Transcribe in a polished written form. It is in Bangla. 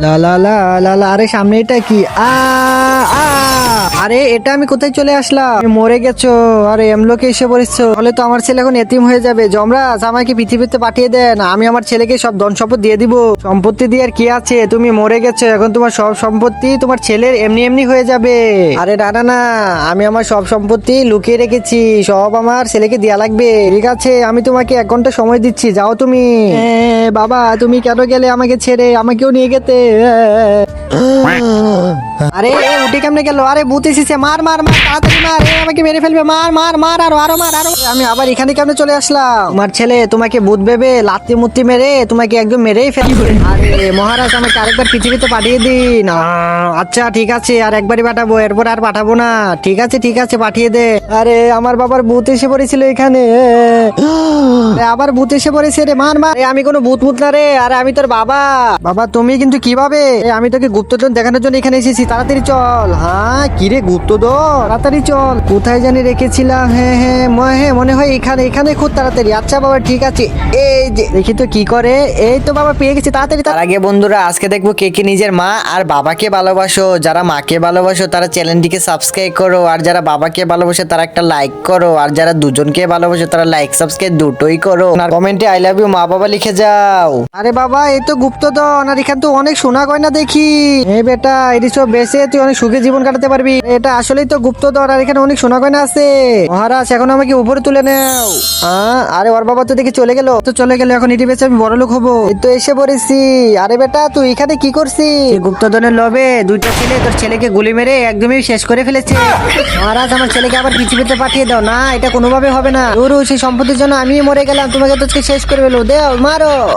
লা লা লা লা লা, আরে সামনে এটা কি? আ আরে এটা আমি কোথায় চলে আসলাম? তুমি মরে গেছো। আরে এমলোকে এসে পড়েছো, তাহলে তো আমার ছেলে এখন এতিম হয়ে যাবে। যমরাজ আমাকে পৃথিবীতে পাঠিয়ে দেন, আমি আমার ছেলেকে সব ধন সম্পদ দিয়ে দিব। সম্পত্তি দিয়ে আর কি আছে, তুমি মরে গেছো, এখন তোমার সব সম্পত্তি তোমার ছেলের এমনি এমনি হয়ে যাবে। আরে না না না, আমি আমার সব সম্পত্তি লুকিয়ে রেখেছি, সব আমার ছেলেকে দেয়া লাগবে। ঠিক আছে, আমি তোমাকে 1 ঘন্টা সময় দিচ্ছি, যাও তুমি। বাবা তুমি কেন গেলে আমাকে ছেড়ে? আমাকেও নিয়ে গেতে। আরে উঠে কেমনে গেল? আরে ভূত এসেছে, মার মার মার, তাড়াতাড়ি মার, আমাকে মেরে ফেলবে, মার মার মার, আরো আরো মার আরো। আমি আবার এখানে কেমনে চলে আসলাম? তোমার ছেলে তোমাকে ভূত ভেবে লাত্তি মুত্তি মেরে তোমাকে একদম মেরেই ফেলবে। আরে মহারাজ আমাকে আরেকবার পৃথিবীতে পাঠিয়ে দিন। আচ্ছা ঠিক আছে, আর একবারই পাঠাবো, এরপর আর পাঠাবো না। ঠিক আছে পাঠিয়ে দে। আরে আমার বাবার ভূত এসে পড়েছিল এখানে। আবার ভূত এসে পড়েছে রে, মার মার। আমি কোনো ভূত ভূত না রে, আরে আমি তোর বাবা। বাবা তুমি কিন্তু কিভাবে? আমি তোকে গুপ্তধন দেখানোর জন্য এখানে এসেছি, তাড়াতাড়ি চল। হ্যাঁ কিরে গুপ্তধন, তাড়াতাড়ি চল। কোথায় জানি রেখেছিলাম? হ্যাঁ মনে হয় এখানে, এখানে খুব তাড়াতাড়ি। আচ্ছা বাবা ঠিক আছে, এই যে দেখি তো কি করে। এই তো বাবা পেয়ে গেছি, তাড়াতাড়ি। তার আগে বন্ধুরা আজকে দেখবো কে কে নিজের মা আর বাবাকে ভালোবাসো। যারা মাকে ভালোবাসো তারা চ্যানেলটিকে সাবস্ক্রাইব করো, আর যারা বাবাকে ভালোবাসো তারা একটা লাইক করো, আর যারা দুজনকে ভালোবাসো তারা লাইক সাবস্ক্রাইব দুটোই করো, আর কমেন্টে আই লাভ ইউ মা বাবা লিখে যাও। আরে বাবা এই তো গুপ্তধন, আর এখানে তো অনেক সোনা গয়না দেখি। এই বেটা এটি সব বেচে তুই অনেক সুখে জীবন কাটাতে পারবি। এটা আসলেই তো গুপ্তধন, আর এখানে অনেক সোনা গয়না আছে। মহারাজ এখন আমাকে উপরে তুলে নাও। আরে ওর বাবা তো দেখি চলে গেল, এখন এটি বেচে আমি বড় লোক হবো। এই তো এসে পড়েছি। আরে বেটা তুই এখানে কি করছিস? গুপ্তধনের লোভে দুইটা ছেলে তোর ছেলেকে গুলি মেরে একদমই শেষ করে ফেলেছে। মহারাজ আমার ছেলেকে আবার পৃথিবীতে পাঠিয়ে দাও। না এটা কোনোভাবে হবে না, সেই সম্পত্তির জন্য আমি মরে গেলাম, তোমাকে তো শেষ করে ফেলো, দেও মারো।